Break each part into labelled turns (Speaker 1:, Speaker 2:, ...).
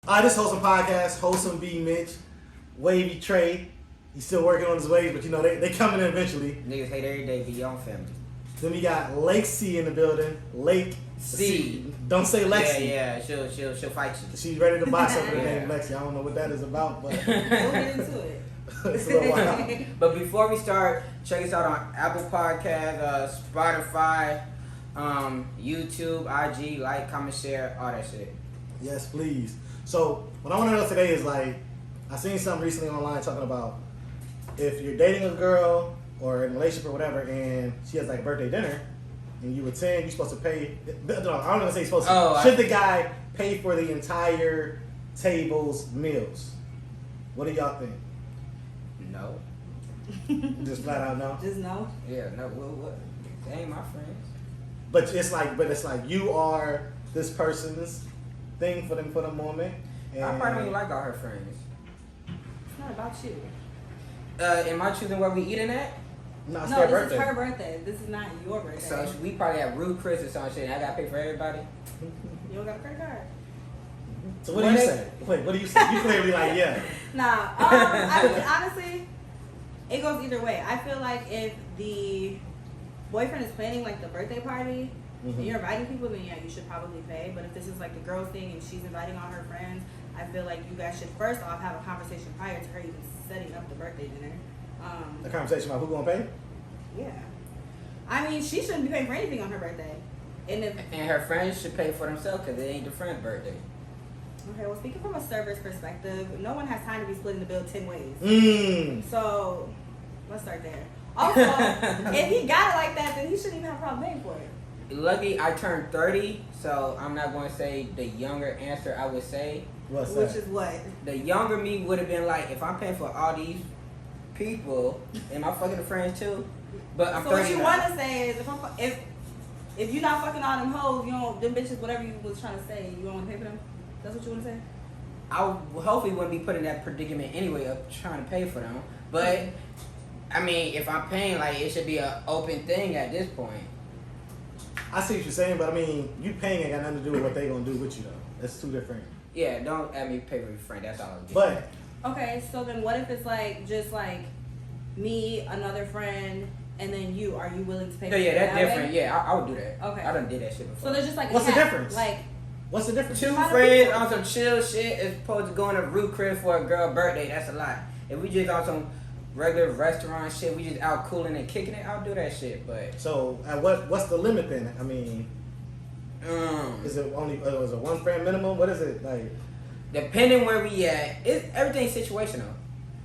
Speaker 1: This Wholesome Podcast, Wholesome B, Mitch, Wavy Trey. He's still working on his waves, but you know, they coming in eventually.
Speaker 2: Niggas hate every day, be your own family.
Speaker 1: Then we got Laksie in the building.
Speaker 2: C.
Speaker 1: Don't say Laksie.
Speaker 2: Yeah, she'll fight you.
Speaker 1: She's ready to box up with the name Laksie. I don't know what that is about, but
Speaker 3: We'll get into it.
Speaker 1: it's a little wild.
Speaker 2: But before we start, check us out on Apple Podcasts, Spotify, YouTube, IG, like, comment, share, all that shit.
Speaker 1: Yes, please. So what I want to know today is like, I seen something recently online talking about if you're dating a girl or in a relationship or whatever, and she has like a birthday dinner, and you attend, you're supposed to pay. No, I don't want to say supposed to. Should the guy pay for the entire table's meals? What do y'all think?
Speaker 2: No.
Speaker 1: Just flat out no.
Speaker 3: Just no.
Speaker 2: Yeah, no. What? They ain't my friends.
Speaker 1: But it's like you are this person's thing for the moment. And
Speaker 2: I probably don't even like all her friends.
Speaker 3: It's not about you.
Speaker 2: Am I choosing where we eating at?
Speaker 1: No, it's
Speaker 3: No,
Speaker 1: their
Speaker 3: this
Speaker 1: birthday.
Speaker 3: is her birthday. This is not your birthday.
Speaker 2: So we probably have Rude Chris or some shit. And I gotta pay for everybody.
Speaker 3: You don't got a credit card.
Speaker 1: So what do you say? Wait, what do you say? You clearly like yeah.
Speaker 3: Nah. I mean, honestly, it goes either way. I feel like if the boyfriend is planning like the birthday party and you're inviting people, then yeah, you should probably pay. But if this is like the girl's thing and she's inviting all her friends, I feel like you guys should first off have a conversation prior to her even setting up the birthday dinner.
Speaker 1: A conversation about who gonna pay?
Speaker 3: Yeah. I mean, she shouldn't be paying for anything on her birthday. And
Speaker 2: her friends should pay for themselves because it ain't the friend's birthday.
Speaker 3: Okay, well, speaking from a server's perspective, no one has time to be splitting the bill 10 ways. So, let's start there. Also, if he got it like that, then he shouldn't even have a problem paying for it.
Speaker 2: Lucky I turned 30, so I'm not going to say the younger answer I would say.
Speaker 1: What's
Speaker 3: Which
Speaker 1: that?
Speaker 3: is what?
Speaker 2: The younger me would have been like, if I'm paying for all these people, am I fucking the friends too? But I'm
Speaker 3: so
Speaker 2: 30
Speaker 3: what you
Speaker 2: now.
Speaker 3: want to say is, if you're not fucking all them hoes, you don't, them bitches, whatever you was trying to say, you don't want to pay for them? That's what you want to say?
Speaker 2: I hopefully wouldn't be put in that predicament anyway of trying to pay for them. But, I mean, if I'm paying, like, it should be an open thing at this point.
Speaker 1: I see what you're saying, but I mean, you paying ain't got nothing to do with what they gonna do with you though. That's two different.
Speaker 2: Yeah, don't have me pay for your friend. That's all I'm getting.
Speaker 1: But
Speaker 3: Okay, so then what if it's like, just like, me, another friend, and then you? Are you willing to pay
Speaker 2: No,
Speaker 3: for
Speaker 2: yeah,
Speaker 3: that
Speaker 2: that's
Speaker 3: way?
Speaker 2: different. Yeah, I would do that.
Speaker 3: Okay.
Speaker 2: I done did that shit before.
Speaker 3: So there's just like
Speaker 1: What's the
Speaker 3: a cap.
Speaker 1: difference?
Speaker 3: Like,
Speaker 1: what's the difference?
Speaker 2: Two
Speaker 3: How do
Speaker 2: friends
Speaker 3: people-
Speaker 2: on some chill shit as opposed to going to Root Crib for a girl birthday, that's a lot. If we just on some regular restaurant shit, we just out cooling and kicking it, I'll do that shit, but...
Speaker 1: So at what's the limit then? I mean, is it only is it one friend minimum? What is it like?
Speaker 2: Depending where we at, everything's situational.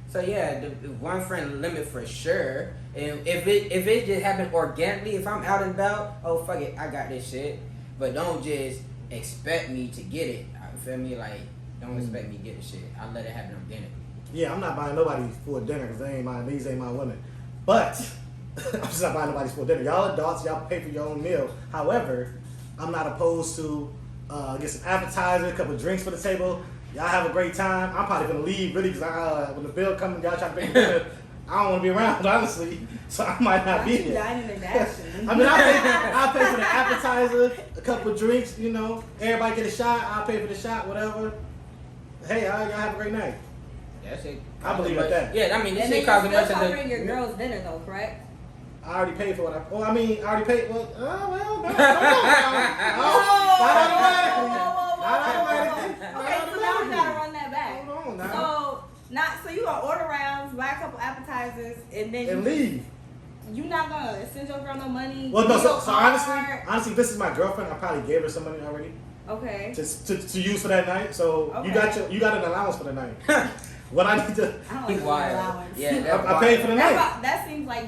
Speaker 2: So yeah, the one friend limit for sure. And if it just happened organically, if I'm out and about, oh fuck it, I got this shit. But don't just expect me to get it. You feel me? Like, don't expect me to get the shit. I let it happen organically.
Speaker 1: Yeah, I'm not buying nobody for dinner because these ain't my women. But I'm just not buying nobody's for dinner. Y'all adults, y'all pay for your own meal. However, I'm not opposed to get some appetizer, a couple drinks for the table. Y'all have a great time. I'm probably gonna leave really because when the bill comes, y'all try to pay for dinner. I don't want to be around, honestly, so I might not be here.
Speaker 3: dining and dashing.
Speaker 1: I mean, I'll pay for the appetizer, a couple drinks, you know. Everybody get a shot. I'll pay for the shot, whatever. Hey, y'all have a great night.
Speaker 2: That shit.
Speaker 1: I believe in that.
Speaker 2: Yeah, I mean, this
Speaker 3: And then
Speaker 2: shit
Speaker 3: you're
Speaker 2: costs as much
Speaker 3: still
Speaker 2: as
Speaker 3: covering your girl's dinner though, correct?
Speaker 1: I already paid for what I. Well, I mean, I already paid. Well, no, not automatically.
Speaker 3: Okay, so now we gotta run that back.
Speaker 1: Hold on now.
Speaker 3: So you gonna order rounds, buy a couple appetizers, and then
Speaker 1: And leave.
Speaker 3: You not gonna send your girl no money?
Speaker 1: Well, no.
Speaker 3: give
Speaker 1: So
Speaker 3: your card?
Speaker 1: honestly, if this is my girlfriend, I probably gave her some money already
Speaker 3: Okay.
Speaker 1: to use for that night. So
Speaker 3: Okay.
Speaker 1: you got an allowance for the night. What I need to.
Speaker 3: I don't
Speaker 2: He
Speaker 3: like
Speaker 2: wild.
Speaker 3: allowance.
Speaker 2: Yeah,
Speaker 1: I paid for the night.
Speaker 3: That seems like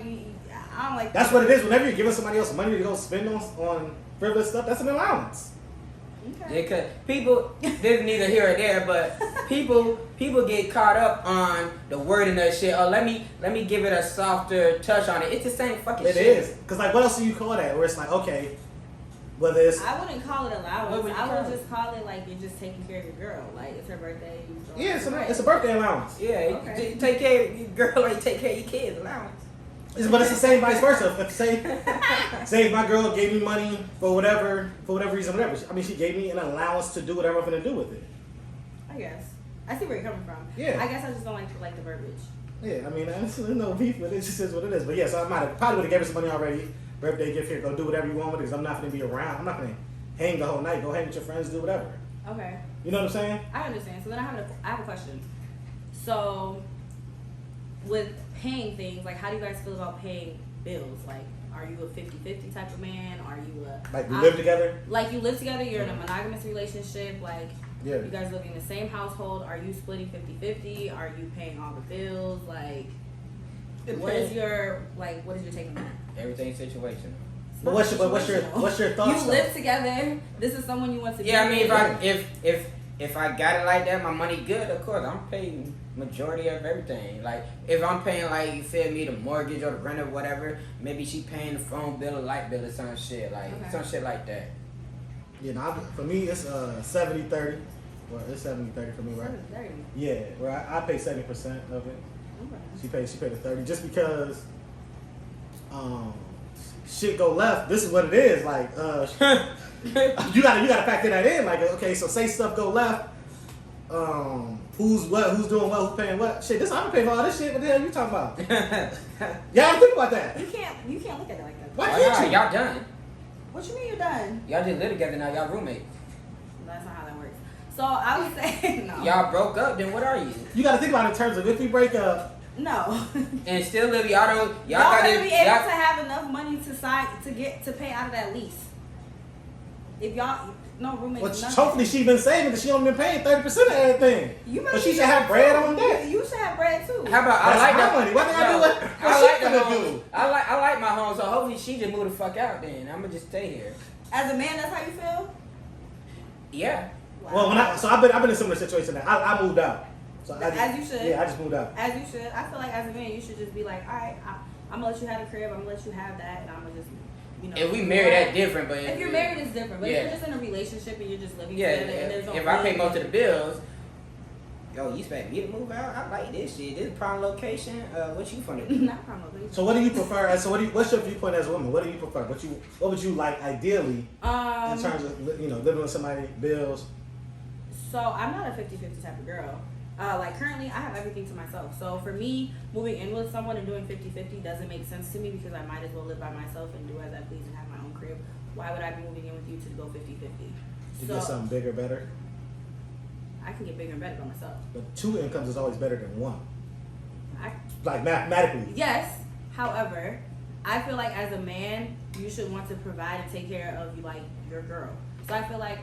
Speaker 3: I don't like.
Speaker 1: That's what it is. Whenever you're giving somebody else money to go spend on frivolous stuff, that's an allowance.
Speaker 3: Okay.
Speaker 2: Because people, this is neither here or there, but people get caught up on the word and that shit. Oh, let me give it a softer touch on it. It's the same fucking shit.
Speaker 1: It is. Because, like, what else do you call that? Where it's like, okay, whether it's...
Speaker 3: I wouldn't call it
Speaker 2: What
Speaker 3: allowance.
Speaker 2: would you
Speaker 3: I
Speaker 2: call
Speaker 3: would
Speaker 2: it?
Speaker 3: just call it like you're just taking care of your girl. Like it's her birthday. You throw
Speaker 1: Yeah,
Speaker 3: her
Speaker 1: it's a birthday allowance.
Speaker 2: Yeah,
Speaker 3: Okay.
Speaker 2: you take care of your girl like you take care of your kids. Allowance.
Speaker 1: But it's the same vice versa. If say if my girl gave me money for whatever reason, whatever. I mean, she gave me an allowance to do whatever I'm going to do with it.
Speaker 3: I I guess. I see where you're coming from.
Speaker 1: Yeah.
Speaker 3: I guess I just don't like the verbiage.
Speaker 1: Yeah, I mean, there's no beef with it. It just is what it is. But yeah, so I probably would have gave her some money already. Birthday gift here, go do whatever you want with it because I'm not going to be around. I'm not going to hang the whole night. Go hang with your friends, do whatever.
Speaker 3: Okay.
Speaker 1: You know what I'm saying?
Speaker 3: I understand. So then I have a question. So with paying things, like how do you guys feel about paying bills? Like, are you a 50-50 type of man? Are you a...
Speaker 1: Like, we live together?
Speaker 3: Like, you live together, you're in a monogamous relationship, like,
Speaker 1: yeah.
Speaker 3: You guys live in the same household. Are you splitting 50-50? Are you paying all the bills? Like, what is your take on that?
Speaker 2: Everything's situational.
Speaker 1: But what's your thoughts?
Speaker 3: You live together. This is someone you want to be.
Speaker 2: Yeah, I mean, if I got it like that, my money good. Of course, I'm paying majority of everything. Like if I'm paying, like you feel me, the mortgage or the rent or whatever, maybe she paying the phone bill or light bill or some shit some shit like that.
Speaker 1: Yeah, no, for me it's 70-30. Well, it's 70-30 for me, right?
Speaker 3: 70-30.
Speaker 1: Yeah, where I pay 70% of it.
Speaker 3: Okay.
Speaker 1: She paid the 30 just because shit go left. This is what it is. Like you gotta factor that in. Like, okay, so say stuff go left. Who's doing what, who's paying what? Shit, I'm gonna pay for all this shit. What the hell you talking about? Y'all think about that.
Speaker 3: You can't look at it like that.
Speaker 1: Why can't you?
Speaker 2: Y'all done.
Speaker 3: What you mean you're done?
Speaker 2: Y'all just live together now. Y'all roommates.
Speaker 3: That's not how that works. So I would say no.
Speaker 2: Y'all broke up. Then what are you?
Speaker 1: You gotta think about it in terms of if we break up.
Speaker 3: No.
Speaker 2: And still live. Y'all
Speaker 3: Y'all gotta be able to have enough money to pay out of that lease. If y'all no roommates.
Speaker 1: Well, hopefully she been saving because she only been paying 30% of everything. But she should have bread on that.
Speaker 3: You should have bread too.
Speaker 2: How about
Speaker 1: That's
Speaker 2: I like
Speaker 1: my
Speaker 2: that
Speaker 1: money. What did I do? What
Speaker 2: I
Speaker 1: she
Speaker 2: like the
Speaker 1: gonna
Speaker 2: home.
Speaker 1: do?
Speaker 2: I like my home. So hopefully she just move the fuck out. Then I'm gonna just stay here.
Speaker 3: As a man, that's how you feel.
Speaker 2: Yeah.
Speaker 1: Well,
Speaker 3: Wow.
Speaker 1: I've been in a similar situation now. I moved out. So
Speaker 3: As you should.
Speaker 1: Yeah, I just moved out.
Speaker 3: As you should. I feel like as a man, you should just be like, all right, I'm gonna let you have a crib. I'm gonna let you have that, and I'm gonna just,
Speaker 2: If we married, that's different. But
Speaker 3: if you're married, it's different. But
Speaker 2: yeah.
Speaker 3: if you're just in a relationship and you're just living
Speaker 2: Yeah.
Speaker 3: together, and there's no
Speaker 2: If I pay most of the bills, yo, you expect me to move out? I like this shit. This is prime location. What you finna do?
Speaker 3: Not probably.
Speaker 1: So what do you prefer? So what's your viewpoint as a woman? What do you prefer? What would you like ideally in terms of living with somebody, bills?
Speaker 3: So I'm not a 50-50 type of girl. Like currently I have everything to myself. So for me, moving in with someone and doing 50-50 doesn't make sense to me because I might as well live by myself and do as I please and have my own crib. Why would I be moving in with you to go 50-50?
Speaker 1: To get something bigger, better?
Speaker 3: I can get bigger and better by myself.
Speaker 1: But 2 incomes is always better than 1. Like mathematically.
Speaker 3: Yes. However, I feel like as a man, you should want to provide and take care of like your girl. So I feel like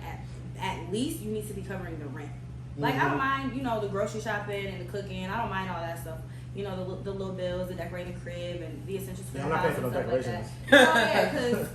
Speaker 3: at least you need to be covering the rent. Like I don't mind, the grocery shopping and the cooking. I don't mind all that stuff. The little bills, the decorating the crib, and the essentials for the
Speaker 1: I'm not
Speaker 3: house
Speaker 1: paying for
Speaker 3: and
Speaker 1: no
Speaker 3: stuff like
Speaker 1: decorations.
Speaker 3: that. Oh yeah, because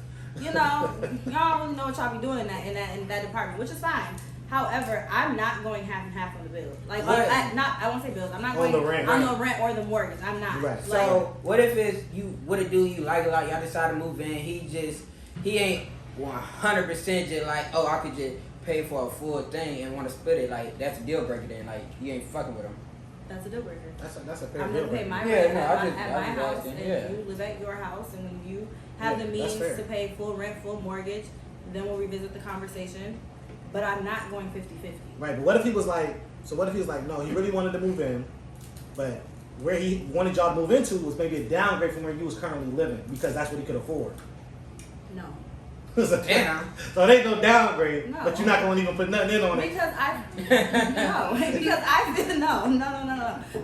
Speaker 3: y'all don't really know what y'all be doing in that department, which is fine. However, I'm not going half and half on the bills. Like I won't say bills. I'm not going
Speaker 1: on the rent,
Speaker 3: on the rent or the mortgage. I'm not.
Speaker 1: Right.
Speaker 2: So what if it's you? What a dude you like a lot? Y'all decide to move in. He ain't 100% just like, oh, I could just pay for a full thing and want to split it. Like that's a deal breaker. Then like you ain't fucking with him.
Speaker 3: That's a deal breaker.
Speaker 1: That's a fair
Speaker 3: I'm
Speaker 1: deal
Speaker 3: gonna pay
Speaker 1: breaker.
Speaker 3: my
Speaker 2: Yeah,
Speaker 3: rent
Speaker 2: no,
Speaker 3: at my
Speaker 2: I just
Speaker 3: house,
Speaker 2: asking,
Speaker 3: and
Speaker 2: yeah.
Speaker 3: you live at your house, and when you have
Speaker 1: Yeah,
Speaker 3: the
Speaker 1: that's
Speaker 3: means
Speaker 1: fair.
Speaker 3: to pay full rent, full mortgage, then we'll revisit the conversation. But I'm not going 50-50.
Speaker 1: Right, but what if he was like, no, he really wanted to move in, but where he wanted y'all to move into was maybe a downgrade from where you was currently living because that's what he could afford.
Speaker 3: No.
Speaker 2: Damn.
Speaker 1: So it ain't no downgrade,
Speaker 3: No.
Speaker 1: but you're not going to even put nothing in on it.
Speaker 3: Because I feel no.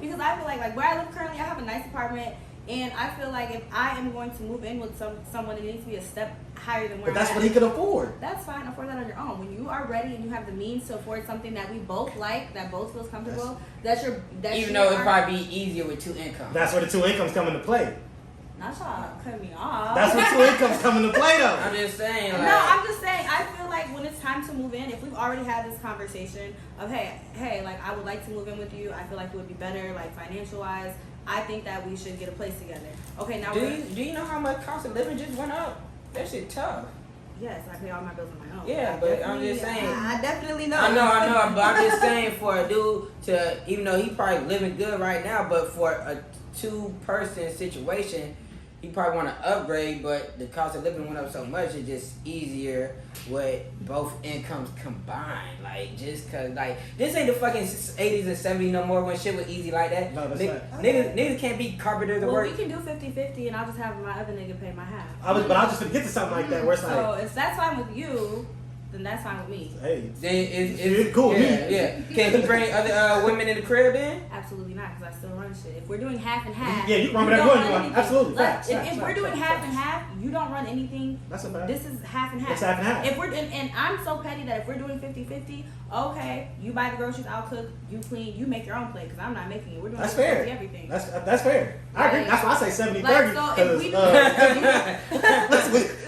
Speaker 3: Because I feel like where I live currently, I have a nice apartment, and I feel like if I am going to move in with someone, it needs to be a step higher than where
Speaker 1: But that's
Speaker 3: I'm
Speaker 1: what
Speaker 3: at.
Speaker 1: he could afford.
Speaker 3: That's fine. Afford that on your own. When you are ready and you have the means to afford something that we both like, that both feels comfortable,
Speaker 2: Even though it'd probably be easier with 2 incomes.
Speaker 1: That's where the 2 incomes come into play.
Speaker 3: Not y'all cut me off.
Speaker 1: That's where 2 incomes come into play, though.
Speaker 2: I'm just saying. Like,
Speaker 3: No, I'm just saying. I feel like when it's time to move in, if we've already had this conversation of hey, like I would like to move in with you. I feel like it would be better, like financial wise. I think that we should get a place together. Okay, now
Speaker 2: do you know how much cost of living just went up? That shit tough.
Speaker 3: Yes, I pay all my bills on my own.
Speaker 2: Yeah, but I'm just saying.
Speaker 3: I definitely know.
Speaker 2: I know, but I'm just saying for a dude to, even though he probably living good right now, but for a 2-person situation, he probably want to upgrade, but the cost of living went up so much, it's just easier with both incomes combined. Like, just cause, like, this ain't the fucking 80s and 70s no more when shit was easy like that.
Speaker 1: No, that's not.
Speaker 2: Niggas can't be carpenters or work.
Speaker 3: We can do 50-50 and I'll just have my other nigga pay my half.
Speaker 1: I was just gonna get to something like that where it's like.
Speaker 3: So if that's fine with you, then that's fine with me.
Speaker 1: Hey,
Speaker 2: Then
Speaker 1: it's cool.
Speaker 2: Yeah. Can he bring other women in the crib then?
Speaker 3: Absolutely not, because I still run shit. If we're doing half and half,
Speaker 1: Yeah, you run
Speaker 3: don't
Speaker 1: that
Speaker 3: run
Speaker 1: one.
Speaker 3: anything.
Speaker 1: Absolutely.
Speaker 3: Like,
Speaker 1: Facts.
Speaker 3: if we're doing half and half, you don't run anything.
Speaker 1: That's a fact.
Speaker 3: This is half and half.
Speaker 1: It's half and half.
Speaker 3: If we're and I'm so petty that if we're doing 50-50, okay, you buy the groceries, I'll cook, you clean, you make your own plate, because I'm not making it. We're doing
Speaker 1: That's
Speaker 3: 50-50
Speaker 1: fair.
Speaker 3: everything.
Speaker 1: That's fair. I agree.
Speaker 3: Like-
Speaker 1: That's why I say 70-30.
Speaker 3: Like, so if we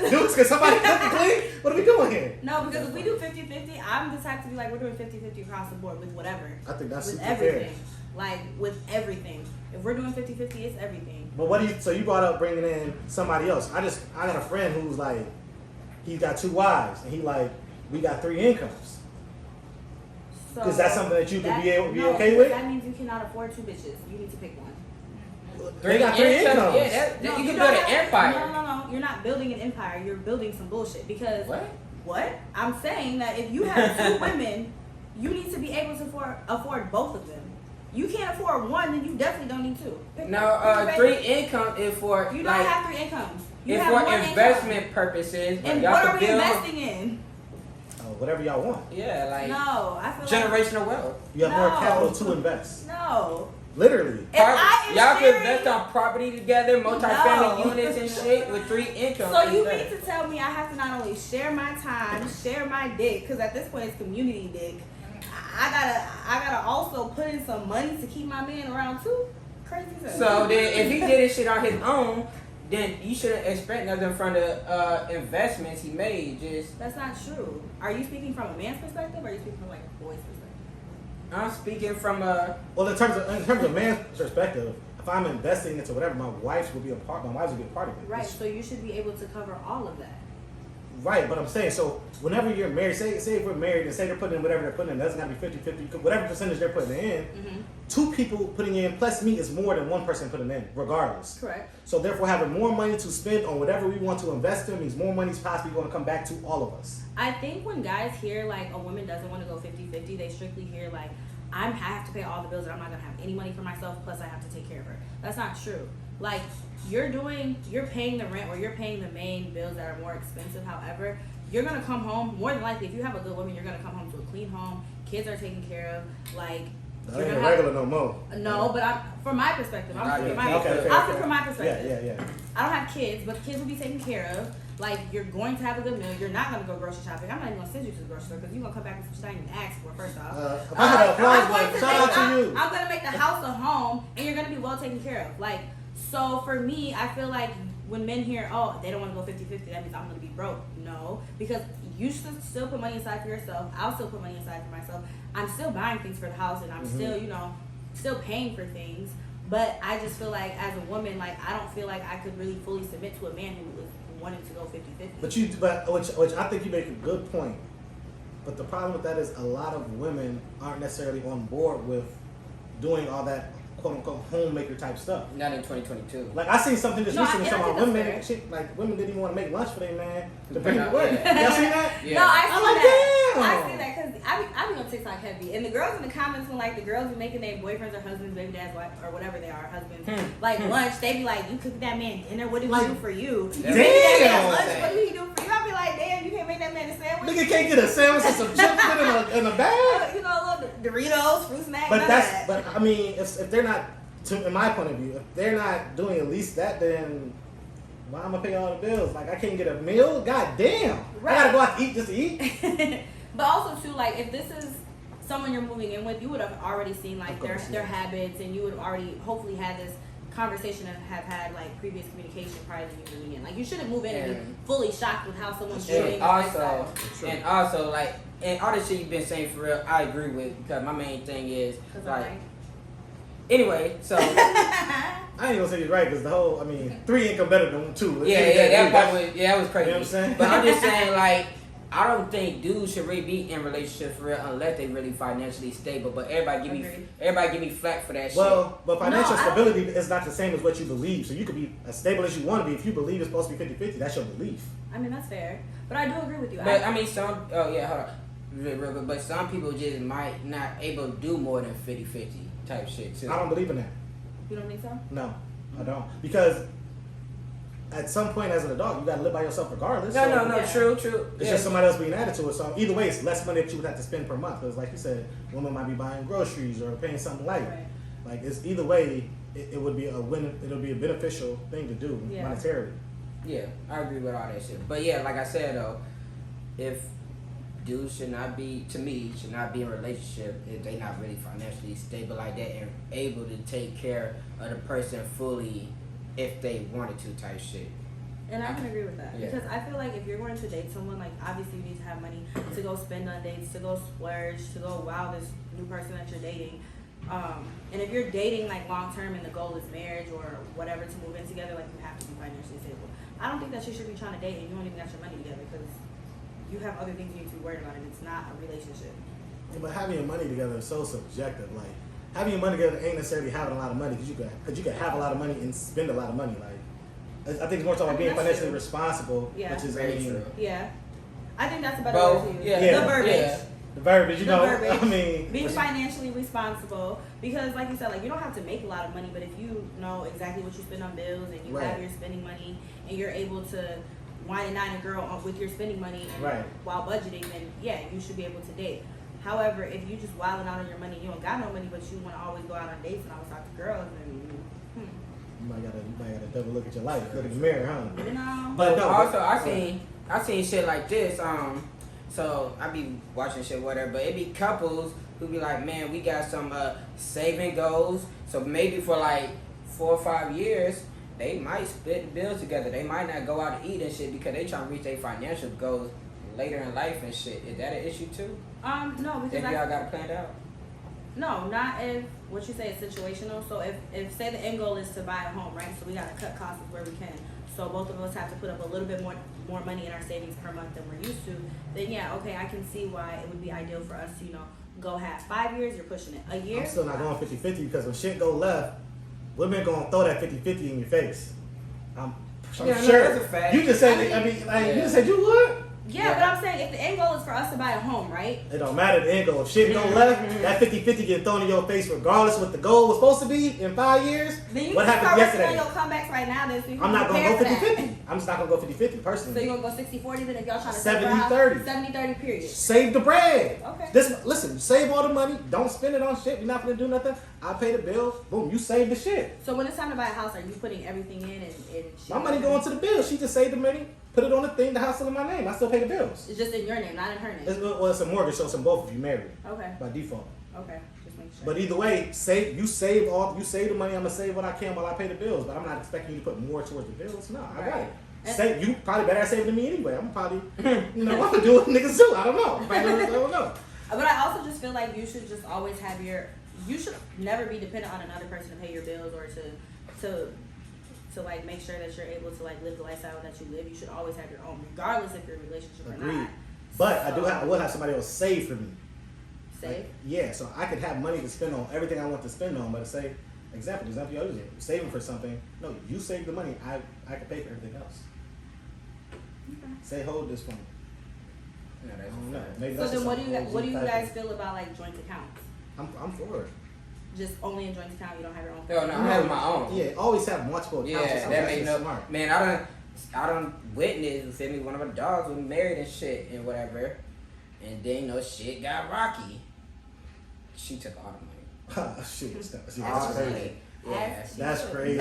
Speaker 3: do,
Speaker 1: Can somebody cook and clean? What are we doing here?
Speaker 3: no, because if we do 50-50, I'm the type to be like, we're doing 50-50 across the board with whatever.
Speaker 1: I think that's
Speaker 3: With
Speaker 1: super
Speaker 3: everything.
Speaker 1: fair.
Speaker 3: Like, with everything. If we're doing 50-50, it's everything.
Speaker 1: But what do you? So you brought up bringing in somebody else. I got a friend who's like, he's got 2 wives, and he like, we got 3 incomes.
Speaker 3: So
Speaker 1: Is that something that you could be
Speaker 3: no,
Speaker 1: okay with?
Speaker 3: That means you cannot afford 2 bitches. You need to pick one.
Speaker 1: They got 3 incomes.
Speaker 2: Yeah,
Speaker 3: No,
Speaker 2: you
Speaker 3: you
Speaker 2: can
Speaker 3: don't
Speaker 2: build an
Speaker 3: have-
Speaker 2: empire.
Speaker 3: No. You're not building an empire. You're building some bullshit. Because
Speaker 2: What?
Speaker 3: I'm saying that if you have 2 women, you need to be able to afford both of them. You can't afford one, then you definitely don't need 2. Pick
Speaker 2: No,
Speaker 3: one.
Speaker 2: 3 income is for
Speaker 3: You don't
Speaker 2: like
Speaker 3: have 3 incomes. You
Speaker 2: it's
Speaker 3: have
Speaker 2: for
Speaker 3: one
Speaker 2: investment
Speaker 3: income.
Speaker 2: purposes.
Speaker 3: And
Speaker 2: y'all
Speaker 3: what
Speaker 2: can
Speaker 3: are we
Speaker 2: build-
Speaker 3: investing in?
Speaker 1: Whatever y'all want.
Speaker 2: Yeah, like
Speaker 3: No, I feel like
Speaker 2: generational wealth.
Speaker 1: You have more
Speaker 3: No.
Speaker 1: capital to invest.
Speaker 3: no.
Speaker 1: Literally.
Speaker 3: If I am
Speaker 2: Y'all can
Speaker 3: sharing-
Speaker 2: invest on property together, multi-family
Speaker 3: No.
Speaker 2: units and shit with 3 incomes.
Speaker 3: So you
Speaker 2: instead.
Speaker 3: mean to tell me I have to not only share my time, share my dick, because at this point it's community dick. I gotta also put in some money to keep my man around too. Crazy as hell.
Speaker 2: So then, if he did this shit on his own, then you shouldn't expect nothing from the investments he made. Just
Speaker 3: That's not true. Are you speaking from a man's perspective, or are you speaking from like a boy's perspective?
Speaker 2: I'm speaking from a.
Speaker 1: Well, in terms of man's perspective, if I'm investing into whatever, my wife will be a part. My wife will be a part of it.
Speaker 3: Right. So you should be able to cover all of that.
Speaker 1: Right, but I'm saying, so whenever you're married, say if we're married and say they're putting in whatever they're putting in, doesn't have to be 50-50, whatever percentage they're putting in, 2 people putting in plus me is more than 1 person putting in, regardless.
Speaker 3: Correct.
Speaker 1: So therefore, having more money to spend on whatever we want to invest in means more money is possibly going to come back to all of us.
Speaker 3: I think when guys hear like a woman doesn't want to go 50-50, they strictly hear like, I have to pay all the bills and I'm not going to have any money for myself, plus I have to take care of her. That's not true. Like, you're paying the rent or you're paying the main bills that are more expensive. However, you're going to come home, more than likely, if you have a good woman, you're going to come home to a clean home, kids are taken care of, like,
Speaker 1: That ain't regular no more.
Speaker 3: No, but from my perspective, I'm speaking
Speaker 1: Okay,
Speaker 3: from my perspective.
Speaker 1: Yeah.
Speaker 3: I don't have kids, but the kids will be taken care of. Like, you're going to have a good meal. You're not going to go grocery shopping. I'm not even going to send you to the grocery store because you're going to come back with some shit I didn't even ask for, first off.
Speaker 1: If I had a applause button, shout out to you.
Speaker 3: I'm going to make the house a home, and you're going to be well taken care of. Like, so for me, I feel like when men hear, oh, they don't want to go 50-50, that means I'm going to be broke. No, because you should still put money aside for yourself. I'll still put money aside for myself. I'm still buying things for the house, and I'm still, still paying for things. But I just feel like as a woman, like, I don't feel like I could really fully submit to a man who wanted to go 50-50.
Speaker 1: But which I think you make a good point. But the problem with that is a lot of women aren't necessarily on board with doing all that quote unquote homemaker type stuff.
Speaker 2: Not in 2022.
Speaker 1: Like I seen something just recently
Speaker 3: I
Speaker 1: talking
Speaker 3: think
Speaker 1: about women
Speaker 3: that's
Speaker 1: shit, like women didn't even want to make lunch for their man to bring
Speaker 2: Yeah.
Speaker 1: to work. Y'all seen that?
Speaker 2: Yeah.
Speaker 3: No, I
Speaker 1: I'm
Speaker 3: see
Speaker 1: like,
Speaker 3: that.
Speaker 1: damn.
Speaker 3: I see that because I be on TikTok heavy, and the girls in the comments when like the girls be making their boyfriends or husbands, baby dads, wife, or whatever they are, husbands, like lunch. They be like, "You cook that man dinner? What did he do for you? You
Speaker 2: Damn.
Speaker 3: make that man lunch? What did he do for you?" I be like, "Damn, you can't make that man a sandwich."
Speaker 1: Nigga can't get a sandwich and some chips in a bag.
Speaker 3: You know, a little Doritos, fruit snack.
Speaker 1: But
Speaker 3: none
Speaker 1: that's
Speaker 3: of that.
Speaker 1: but I mean if they're not in my point of view, if they're not doing at least that, then why am I paying all the bills? Like I can't get a meal? God damn.
Speaker 3: Right.
Speaker 1: I gotta go out to eat just to eat.
Speaker 3: But also too, like if this is someone you're moving in with, you would have already seen like
Speaker 1: Of course,
Speaker 3: their
Speaker 1: yeah.
Speaker 3: habits, and you would have already hopefully had this conversation and have had like previous communication prior to you moving in. Like you shouldn't move in and be fully shocked with how someone's doing.
Speaker 2: And also, like, and all the shit you've been saying for real, I agree with because my main thing is like. Anyway, so
Speaker 1: I ain't gonna say you're right because the whole 3 income better than 2.
Speaker 2: that part was that was crazy.
Speaker 1: You know what I'm saying?
Speaker 2: But I'm just saying like I don't think dudes should really be in relationships for real unless they really financially stable. But everybody give me flack for that shit.
Speaker 1: Well, but financial stability is not the same as what you believe. So you could be as stable as you want to be. If you believe it's supposed to be 50-50, that's your belief.
Speaker 3: I mean, that's fair. But I do agree with you.
Speaker 2: But I mean, hold on. But some people just might not able to do more than 50-50 type shit too.
Speaker 1: I don't believe in that.
Speaker 3: You don't think so?
Speaker 1: No, I don't. Because at some point as an adult, you got to live by yourself regardless.
Speaker 2: No, true.
Speaker 1: It's just somebody else being added to it. So either way, it's less money that you would have to spend per month. Because like you said, women might be buying groceries or paying something light.
Speaker 3: Right.
Speaker 1: Like it's either way, it would be a win. It'll be a beneficial thing to do monetarily.
Speaker 2: Yeah, I agree with all that shit. But yeah, like I said though, if dudes should not be in a relationship if they not really financially stable like that and able to take care of the person fully if they wanted to type shit.
Speaker 3: And I can agree with that.
Speaker 2: Yeah.
Speaker 3: Because I feel like if you're going to date someone, like obviously you need to have money to go spend on dates, to go splurge, to go wow this new person that you're dating. And if you're dating like long term and the goal is marriage or whatever to move in together, like you have to be financially stable. I don't think that you should be trying to date and you don't even got your money together because you have other things you need to be worried about and it's not a relationship.
Speaker 1: Yeah, but having your money together is so subjective. Like having your money together ain't necessarily having a lot of money because you could have a lot of money and spend a lot of money. Like I think it's more talking about being financially responsible, which is
Speaker 2: true.
Speaker 3: Yeah, I think that's a better word to use.
Speaker 2: Yeah.
Speaker 3: The verbiage.
Speaker 2: Yeah.
Speaker 1: The verbiage,
Speaker 3: verbiage.
Speaker 1: I mean,
Speaker 3: being financially responsible because, like you said, like you don't have to make a lot of money, but if you know exactly what you spend on bills and you have your spending money and you're able to wine and dine a girl with your spending money and while budgeting, then yeah, you should be able to date. However, if you just wilding out on your money, you don't got no money, but you want to always go out on dates and always talk to girls, then
Speaker 1: you might gotta double look at your life, look in the mirror, huh?
Speaker 3: you know.
Speaker 2: But no, also I seen shit like this. So I be watching shit whatever, but it be couples who be like, man, we got some saving goals. So maybe for like 4 or 5 years, they might split the bills together. They might not go out to eat and shit because they trying to reach their financial goals later in life and shit. Is that an issue too?
Speaker 3: No, because
Speaker 2: if y'all got it planned out.
Speaker 3: No, not if what you say is situational. So if say the end goal is to buy a home, right? So we gotta cut costs where we can. So both of us have to put up a little bit more money in our savings per month than we're used to. Then yeah, okay, I can see why it would be ideal for us to, go half. 5 years, you're pushing it. A year?
Speaker 1: I'm still not going 50-50 because when shit go left, women gonna throw that 50-50 in your face. I'm sure.
Speaker 2: That's a fact.
Speaker 1: You just said, you just said you would.
Speaker 3: Yeah, but I'm saying if the end goal is for us to buy a home, right?
Speaker 1: It don't matter the end goal. If shit go left, that 50-50 get thrown in your face regardless what the goal was supposed to be in 5 years.
Speaker 3: Then you
Speaker 1: what
Speaker 3: can
Speaker 1: happened
Speaker 3: start
Speaker 1: yesterday?
Speaker 3: on your comebacks right now. Then so you
Speaker 1: I'm not gonna go 50-50.
Speaker 3: that.
Speaker 1: I'm just not gonna go 50-50 personally.
Speaker 3: So you're gonna go 60-40 then if y'all trying to
Speaker 1: 70-30.
Speaker 3: 70-30 period.
Speaker 1: Save the bread.
Speaker 3: Okay.
Speaker 1: Listen, save all the money. Don't spend it on shit. We're not gonna do nothing. I pay the bills. Boom, you save the shit.
Speaker 3: So when it's time to buy a house, are you putting everything in and shit?
Speaker 1: My money going to the bills. She just saved the money, put it on the thing, the house still in my name. I still pay the bills.
Speaker 3: It's just in your name, not in her name.
Speaker 1: It's a mortgage, so it's in both of you married.
Speaker 3: Okay.
Speaker 1: By default.
Speaker 3: Okay. Just make sure.
Speaker 1: But either way, save the money. I'm gonna save what I can while I pay the bills. But I'm not expecting you to put more towards the bills. No, I got it. You probably better save than me anyway. I'm probably, I'm gonna do it, niggas too. I don't know. I don't know.
Speaker 3: But I also just feel like you should just always have you should never be dependent on another person to pay your bills or to like make sure that you're able to like live the lifestyle that you live. You should always have your own, regardless if you're in a relationship or not.
Speaker 1: But I will have somebody else save for me.
Speaker 3: Save?
Speaker 1: Like, so I could have money to spend on everything I want to spend on, but say, example you're using, saving for something. No, you save the money. I can pay for everything else.
Speaker 3: Okay.
Speaker 1: Say, hold this for me.
Speaker 2: No,
Speaker 1: I don't know. Maybe
Speaker 3: So
Speaker 1: that's
Speaker 3: then
Speaker 1: just
Speaker 3: what do you guys feel about like joint accounts?
Speaker 1: I'm for it.
Speaker 3: Just only in joint account, you don't have your own.
Speaker 2: No, I'm having my own.
Speaker 1: Yeah, always have multiple accounts.
Speaker 2: Yeah, that makes no
Speaker 1: smart.
Speaker 2: Man, I don't witness, feel me, one of our dogs was married and shit and whatever. And then, shit got rocky. She took all the money.
Speaker 1: Shit, that's
Speaker 2: All
Speaker 1: crazy.
Speaker 2: money. Yeah.
Speaker 1: That's crazy.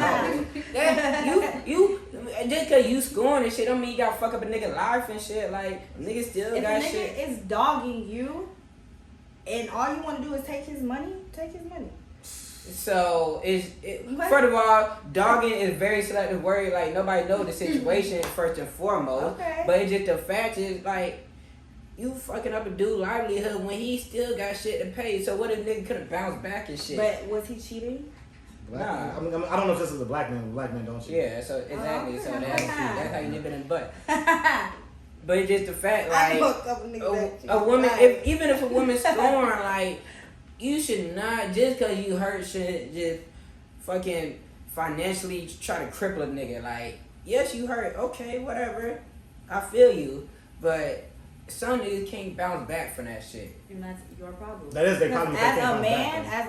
Speaker 2: You just cause you scoring and shit don't mean you gotta fuck up a nigga life and shit. Like niggas still
Speaker 3: if
Speaker 2: got
Speaker 3: a nigga
Speaker 2: shit.
Speaker 3: is dogging you, and all you want to do is take his money, take his money.
Speaker 2: So first of all, dogging is very selective word. Like nobody knows the situation first and foremost.
Speaker 3: Okay.
Speaker 2: But it's just the fact is like you fucking up a dude's livelihood when he still got shit to pay. So what if nigga could have bounced back and shit?
Speaker 3: But was he cheating?
Speaker 1: Nah. I don't know if this is a black man. Black men don't cheat.
Speaker 2: Yeah. So exactly. So that's how you nip it in the butt. But it's just the fact,
Speaker 3: I
Speaker 2: like,
Speaker 3: know a couple niggas that
Speaker 2: a woman,
Speaker 3: right.
Speaker 2: even if a woman's scorned, like, you should not, just because you hurt, should just fucking financially try to cripple a nigga. Like, yes, you hurt, okay, whatever, I feel you, but some niggas can't bounce back from that shit.
Speaker 3: And that's your problem.
Speaker 1: That is their problem.
Speaker 3: As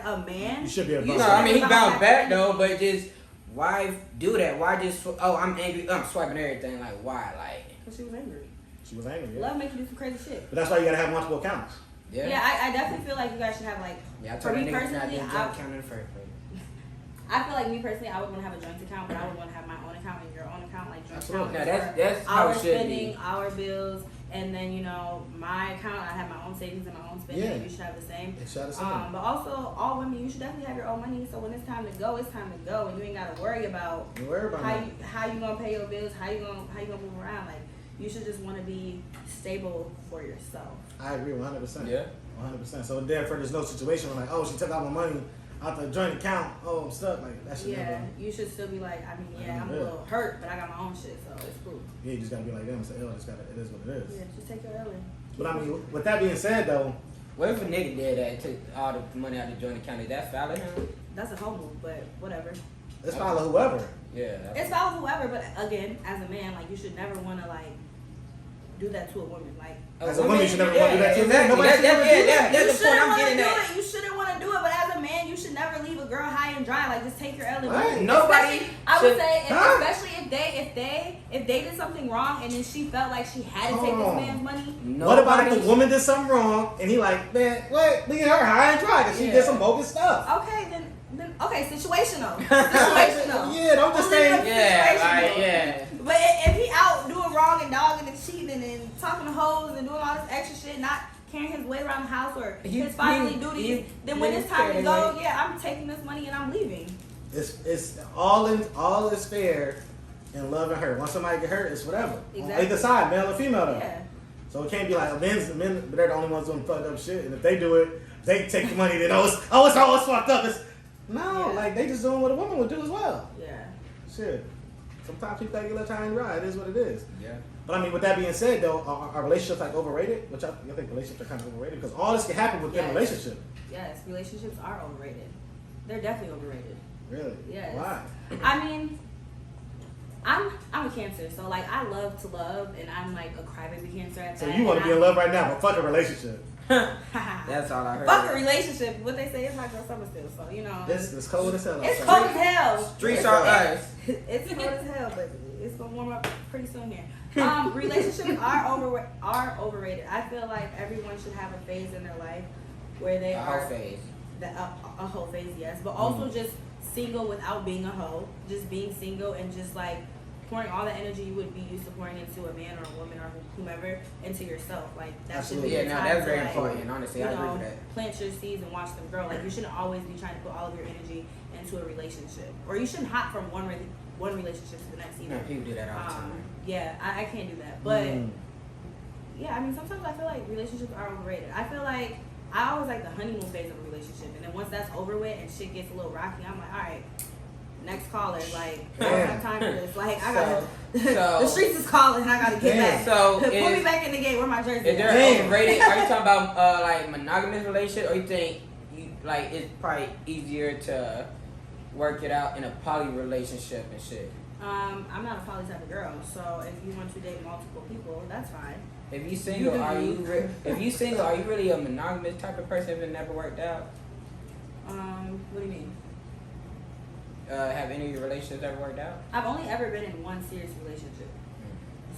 Speaker 3: a man,
Speaker 1: you should be able to
Speaker 2: You
Speaker 1: bounce
Speaker 2: know,
Speaker 1: back.
Speaker 2: I mean, he bounced back though, but just why do that? Why just I'm angry, I'm swiping everything? Like why? Like
Speaker 3: because she was angry.
Speaker 1: She was angry. Yeah.
Speaker 3: Love make you do some crazy shit.
Speaker 1: But that's why you gotta have multiple accounts.
Speaker 3: Yeah, I definitely feel like you guys should have like.
Speaker 2: Yeah, I
Speaker 3: for
Speaker 2: told
Speaker 3: me
Speaker 2: that nigga
Speaker 3: personally,
Speaker 2: not to joint account in the first place.
Speaker 3: I feel like me personally, I would want to have a joint account, but I would want to have my own account and your own account, like joint account.
Speaker 2: Now that's how
Speaker 3: our
Speaker 2: it should
Speaker 3: spending,
Speaker 2: be.
Speaker 3: our bills, and then my account, I have my own savings and my own spending.
Speaker 1: Yeah.
Speaker 3: You should have the same.
Speaker 1: It should have the same.
Speaker 3: But also, all women, you should definitely have your own money. So when it's time to go, it's time to go, and you ain't gotta worry about how you gonna pay your bills, how you gonna move around. Like you should just want to be stable for yourself.
Speaker 1: I agree 100%.
Speaker 2: Yeah.
Speaker 1: 100%. So therefore, there's no situation where like, oh, she took out my money out the joint account. Oh, I'm stuck. Like that should never.
Speaker 3: You should still be like, I mean, yeah, I'm a little hurt, but I got my own shit, so it's cool.
Speaker 1: Yeah, you just gotta be like them and say, oh, it is what it is.
Speaker 3: Yeah, just take your L.
Speaker 1: But I mean, with that being said, though,
Speaker 2: What if a nigga did that, took all the money out of the joint account? Is that foul him?
Speaker 3: That's a whole move, but whatever.
Speaker 1: let's follow whoever.
Speaker 2: Yeah.
Speaker 3: It's foul whoever, but again, as a man, like you should never want to like do that to a woman. Like
Speaker 1: As a woman, you should never want to do that.
Speaker 2: Exactly.
Speaker 1: Nobody should ever do that.
Speaker 2: That's the point I'm getting
Speaker 3: do
Speaker 2: at.
Speaker 3: it. You shouldn't want to do it, but as a man, you should never leave a girl high and dry. Like just take your L and
Speaker 1: Right.
Speaker 3: move.
Speaker 2: Nobody
Speaker 3: Especially, I would
Speaker 2: should-
Speaker 3: say,
Speaker 1: Huh?
Speaker 3: especially if they did something wrong and then she felt like she had to take
Speaker 1: Hold
Speaker 3: this
Speaker 1: on.
Speaker 3: man's money.
Speaker 1: What about if the woman did something wrong and he like, man, what? Look at her high and dry because she did some bogus stuff.
Speaker 3: Okay, then okay, situational. Situational.
Speaker 1: Yeah, don't just
Speaker 3: We'll leave
Speaker 1: say.
Speaker 3: it
Speaker 2: Yeah,
Speaker 3: situational.
Speaker 2: like, yeah.
Speaker 3: But if he out doing wrong and dogging and cheating and talking to hoes and doing all this extra shit, not carrying his weight around the house or his fatherly duties, then when it's time to go, yeah, I'm taking this money and I'm leaving.
Speaker 1: It's all is fair in love and hurt. Once somebody get hurt, it's whatever.
Speaker 3: Exactly.
Speaker 1: On either side, male or female though.
Speaker 3: Yeah.
Speaker 1: So it can't be like men, they're the only ones doing fucked up shit. And if they do it, they take the money. Then it's always fucked up. No, like they just doing what a woman would do as well.
Speaker 3: Yeah.
Speaker 1: Shit. Sometimes people gotta get left high and dry. It is what it is.
Speaker 2: Yeah.
Speaker 1: But I mean, with that being said, though, are relationships like overrated? Which I think relationships are kind of overrated because all this can happen within a relationship.
Speaker 3: Yes, relationships are overrated. They're definitely overrated.
Speaker 1: Really?
Speaker 3: Yes.
Speaker 1: Why?
Speaker 3: I mean, I'm a Cancer, so like I love to love, and I'm like a crybaby Cancer at
Speaker 1: So
Speaker 3: that.
Speaker 1: you want to be in love right now, but fuck a relationship.
Speaker 2: That's all I heard.
Speaker 3: Fuck a relationship. What they say is hot girl summer still, so you know.
Speaker 1: It's cold as hell.
Speaker 3: It's
Speaker 1: outside.
Speaker 3: cold as hell.
Speaker 2: Streets are ice.
Speaker 3: It's cold as hell, but it's gonna warm up pretty soon here. Relationships are overrated. I feel like everyone should have a phase in their life where they are
Speaker 2: phase.
Speaker 3: a whole phase, yes, but also just single without being a hoe, just being single and just like pouring all the energy you would be used to pouring into a man or a woman or whomever into yourself. Like that should be
Speaker 1: Absolutely.
Speaker 3: your
Speaker 2: Yeah, no,
Speaker 3: time
Speaker 2: that's
Speaker 3: to,
Speaker 2: very
Speaker 3: like,
Speaker 2: important. Honestly, I agree with that.
Speaker 3: Plant your seeds and watch them grow. Like you shouldn't always be trying to put all of your energy into a relationship, or you shouldn't hop from one relationship to the next either.
Speaker 2: No, people do that all the time.
Speaker 3: Yeah, I can't do that. But yeah, I mean, sometimes I feel like relationships are overrated. I feel like I always like the honeymoon phase of a relationship, and then once that's over with and shit gets a little rocky, I'm like, all right, next caller. Like, I don't have time for this. Like, I gotta. The streets is calling. I gotta get back.
Speaker 2: So
Speaker 3: put me back in the game. Where my jersey?
Speaker 2: Is there overrated? Are you talking about like monogamous relationship, or you think like it's probably easier to work it out in a poly relationship and shit?
Speaker 3: I'm not a poly type of girl, so if you want to date multiple people, that's fine.
Speaker 2: If you single, are you really a monogamous type of person if it never worked out?
Speaker 3: What do you mean?
Speaker 2: Have any of your relationships ever worked out?
Speaker 3: I've only ever been in one serious relationship.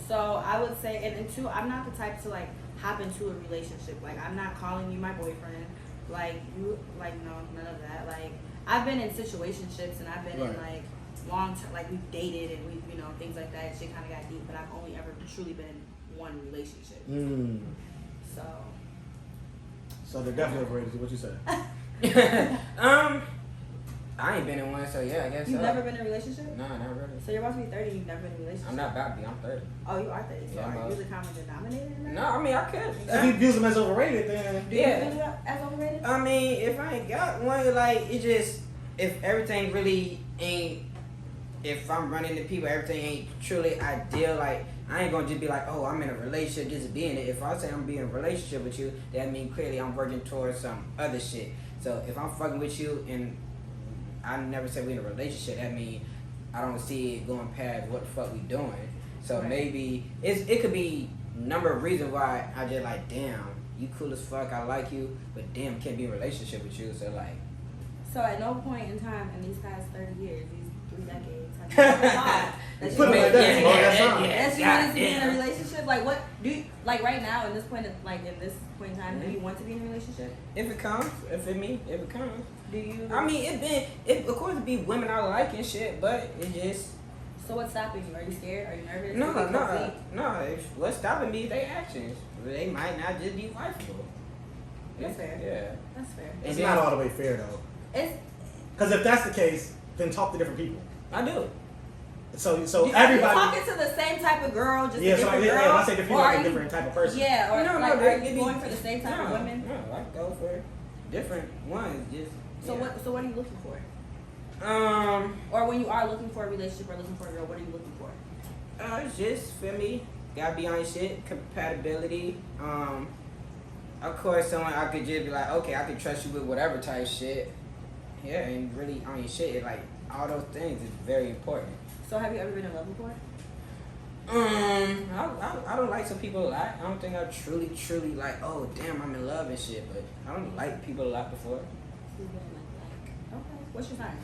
Speaker 3: So I would say, and two, I'm not the type to like hop into a relationship. Like I'm not calling you my boyfriend. Like you, like no, none of that. Like I've been in situationships and I've been in like long term, like we've dated and we've things like that. Shit kind of got deep, but I've only ever truly been in one relationship.
Speaker 1: So they're definitely overrated. What you say?
Speaker 2: I ain't been in one, so yeah, I guess
Speaker 3: You've
Speaker 2: so.
Speaker 3: never been in a relationship?
Speaker 2: No, not really.
Speaker 3: So you're about to be 30 and you've never been in a relationship?
Speaker 2: I'm not about to be. I'm 30.
Speaker 3: Oh, you are 30. So
Speaker 2: Yeah,
Speaker 3: are you the common denominator in that?
Speaker 2: No, I mean I could.
Speaker 1: If he views them as overrated, then
Speaker 3: Do you view it as overrated?
Speaker 2: I mean, if I ain't got one, like it just if everything really ain't if I'm running into people, everything ain't truly ideal. Like, I ain't gonna just be like, oh, I'm in a relationship just to be in it. If I say I'm being in a relationship with you, that means clearly I'm working towards some other shit. So if I'm fucking with you and I never said we in a relationship, that means I don't see it going past what the fuck we doing. So maybe it could be number of reasons why I just like, damn, you cool as fuck, I like you, but damn, can't be in a relationship with you. So like,
Speaker 3: so at no point in time in these past 30 years, these 3 decades, have you ever thought that you wanted to be in a relationship? Like, what do you, like right now in this point in time, do you want to be in a relationship?
Speaker 2: If it comes, if it comes.
Speaker 3: Do you?
Speaker 2: I mean, it of course it be women I like and shit, but it just.
Speaker 3: So what's stopping you? Are you scared? Are you nervous?
Speaker 2: No. What's stopping me? They actions. They might not just be wifeable.
Speaker 3: That's fair.
Speaker 2: Yeah.
Speaker 3: That's fair.
Speaker 1: It's not all the way fair though. Because if that's the case, then talk to different people.
Speaker 2: I do.
Speaker 1: So
Speaker 3: everybody.
Speaker 1: everybody
Speaker 3: Talking to the same type of girl, just a different girl.
Speaker 1: Yeah, when I say different, like a different type of person.
Speaker 3: Yeah, or
Speaker 2: no,
Speaker 3: are you going for the same type of women?
Speaker 2: No, I go for different ones. Just.
Speaker 3: So what are you looking for? Or when you are looking for a relationship or looking for a girl, what are you looking for?
Speaker 2: It's just, feel me, gotta be on your shit, compatibility. Of course, someone I could just be like, okay, I can trust you with whatever type shit. Yeah, and really on your shit, like, all those things is very important.
Speaker 3: So have you ever been in love before?
Speaker 2: I don't like some people a lot. I don't think I truly like, oh, damn, I'm in love and shit, but I don't like people a lot before.
Speaker 3: You've been okay. What's your sign?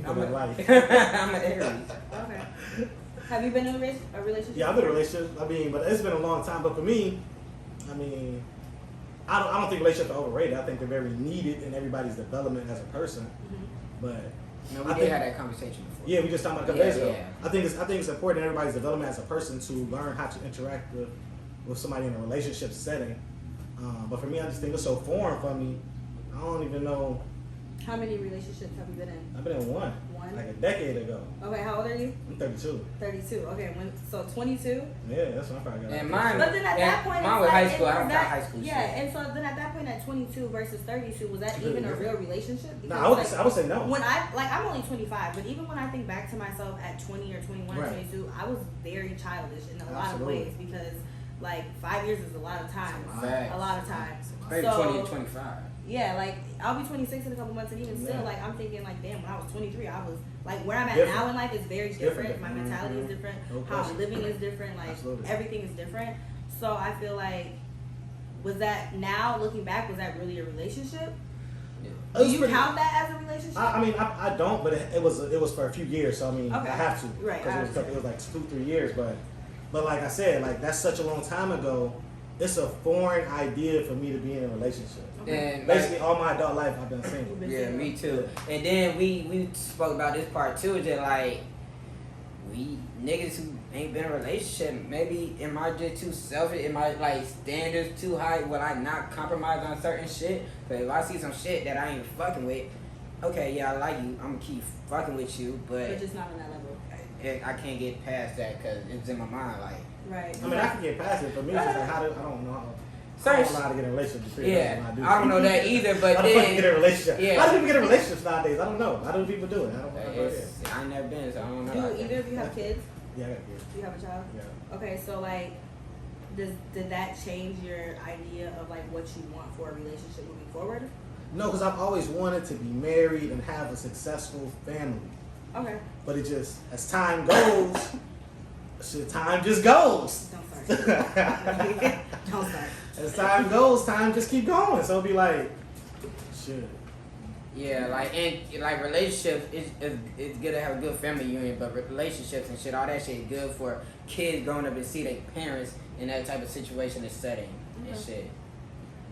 Speaker 2: I'm an Aries.
Speaker 3: Okay. Have you been in a relationship?
Speaker 1: Yeah, I've been in a relationship. I mean, but it's been a long time. But for me, I mean, I don't think relationships are overrated. I think they're very needed in everybody's development as a person. Mm-hmm. But
Speaker 2: no, we did have that conversation before.
Speaker 1: Yeah, we just talked about a couple days ago.
Speaker 2: Yeah.
Speaker 1: I think it's important in everybody's development as a person to learn how to interact with somebody in a relationship setting. But for me, I just think it's so foreign for me. I don't even know.
Speaker 3: How many relationships have you been in?
Speaker 1: I've been in one. Like a decade ago.
Speaker 3: Okay, how old are you?
Speaker 1: I'm 32.
Speaker 3: 32. Okay, so 22.
Speaker 1: Yeah, that's when I probably got.
Speaker 2: And mine.
Speaker 3: But then at that point,
Speaker 2: mine was high school. I don't count high school.
Speaker 3: Yeah, and so then at that point, at 22 versus 32, was that even a real relationship?
Speaker 1: No, I would say no.
Speaker 3: When I'm only 25, but even when I think back to myself at 20 or 21 or 22, I was very childish in a lot of ways because like 5 years is a lot of time. A lot of time.
Speaker 2: Maybe 20 and 25.
Speaker 3: Yeah, like I'll be 26 in a couple months, and even still, like I'm thinking, like, damn, when I was 23, I was like where I'm at now in life is very different. My mentality is different. How I'm living is different. Like everything is different. So I feel like, was that now looking back, was that really a relationship? Yeah. Do you count that as a relationship?
Speaker 1: I mean, I don't, but it was for a few years. So I mean, I have to,
Speaker 3: right?
Speaker 1: Because it was like 2-3 years, but like I said, like that's such a long time ago. It's a foreign idea for me to be in a relationship.
Speaker 2: And
Speaker 1: basically, all my adult life, I've been single.
Speaker 2: Yeah, me too. And then we spoke about this part too. That like we niggas who ain't been in a relationship, maybe am I just too selfish? Am I like standards too high? Will I not compromise on certain shit? But if I see some shit that I ain't fucking with, okay, yeah, I like you. I'm gonna keep fucking with you, but
Speaker 3: just not on that level.
Speaker 2: I can't get past that because it's in my mind, like.
Speaker 3: Right.
Speaker 1: I mean, I can get past it. For me, it's just like I don't know. I don't know how to get in a relationship.
Speaker 2: Yeah, I don't know that either. But
Speaker 1: how do people get in a relationship?
Speaker 2: Yeah.
Speaker 1: How do people get in relationships nowadays? I don't know. How do people do it? I don't know.
Speaker 2: I ain't never been, so I don't know.
Speaker 3: Do either of you have kids?
Speaker 1: Yeah, I got kids.
Speaker 3: Do you have a child?
Speaker 1: Yeah.
Speaker 3: Okay, so like, did that change your idea of like what you want for a relationship moving forward?
Speaker 1: No, because I've always wanted to be married and have a successful family.
Speaker 3: Okay.
Speaker 1: But it just, as time goes, time just goes.
Speaker 3: Don't start. Don't start.
Speaker 1: As time goes, time just keep going. So it'll be like, shit.
Speaker 2: Yeah, like relationships, it's good to have a good family union, but relationships and shit, all that shit is good for kids growing up and see their parents in that type of situation and setting and shit.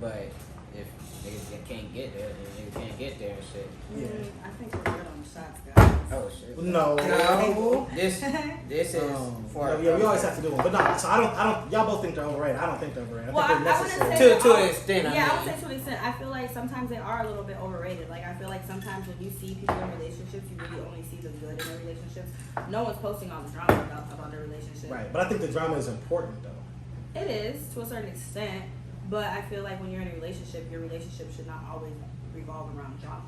Speaker 2: But if niggas can't get there, then niggas can't get there and shit.
Speaker 3: Yeah. I think we're good on the shots, guys.
Speaker 2: Oh shit.
Speaker 1: No.
Speaker 2: This is for
Speaker 1: yeah, we always have to do one. But no, so I don't y'all both think they're overrated. I don't think they're overrated. I think they're necessary.
Speaker 2: To an extent.
Speaker 3: Yeah, I would say to an extent. I feel like sometimes they are a little bit overrated. Like I feel like sometimes when you see people in relationships, you really only see the good in their relationships. No one's posting all the drama about their relationship.
Speaker 1: Right. But I think the drama is important though.
Speaker 3: It is to a certain extent, but I feel like when you're in a relationship, your relationship should not always revolve around drama.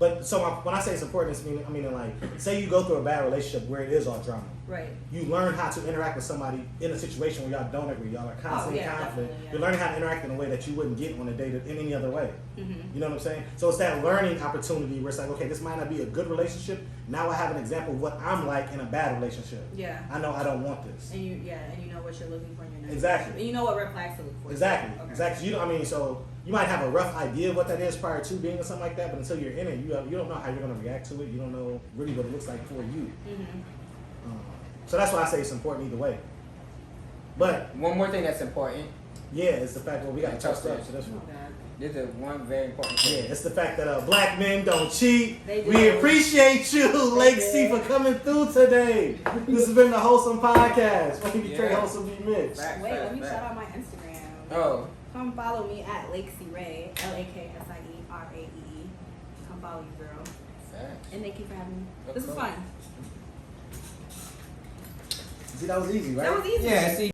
Speaker 1: But so when I say it's important, I mean like, say you go through a bad relationship where it is all drama.
Speaker 3: Right.
Speaker 1: You learn how to interact with somebody in a situation where y'all don't agree. Y'all are constantly in conflict.
Speaker 3: Yeah.
Speaker 1: You're learning how to interact in a way that you wouldn't get on a date in any other way.
Speaker 3: Mm-hmm.
Speaker 1: You know what I'm saying? So it's that learning opportunity where it's like, okay, this might not be a good relationship. Now I have an example of what I'm like in a bad relationship.
Speaker 3: Yeah.
Speaker 1: I know I don't want this.
Speaker 3: And you know what you're looking for in your next
Speaker 1: Exactly.
Speaker 3: relationship. And you know what red flags to look for.
Speaker 1: Exactly.
Speaker 3: Okay.
Speaker 1: Exactly. So you might have a rough idea of what that is prior to being in something like that, but until you're in it, you don't know how you're going to react to it. You don't know really what it looks like for you.
Speaker 3: Mm-hmm.
Speaker 1: So that's why I say it's important either way. But
Speaker 2: one more thing that's important.
Speaker 1: yeah, it's the fact that we got to trust up. So that's
Speaker 3: Oh,
Speaker 1: what.
Speaker 3: God.
Speaker 2: This is one very important thing.
Speaker 1: Yeah, it's the fact that black men don't cheat.
Speaker 3: They do.
Speaker 1: We appreciate you,
Speaker 3: They
Speaker 1: Laksie,
Speaker 3: do.
Speaker 1: for coming through today. This has been the Wholesome Podcast. What you Trey, Wholesome B Mitch.
Speaker 2: Facts,
Speaker 3: Wait, let me
Speaker 2: facts.
Speaker 3: shout out my Instagram.
Speaker 2: Oh.
Speaker 3: Come follow me at Laksie Ray, LaksieRaee. Come follow you, girl.
Speaker 2: Facts.
Speaker 3: And thank you for having me.
Speaker 2: Of
Speaker 3: This was
Speaker 2: course.
Speaker 3: fun.
Speaker 1: See, that was easy, right?
Speaker 3: That was easy.
Speaker 2: Yeah, see.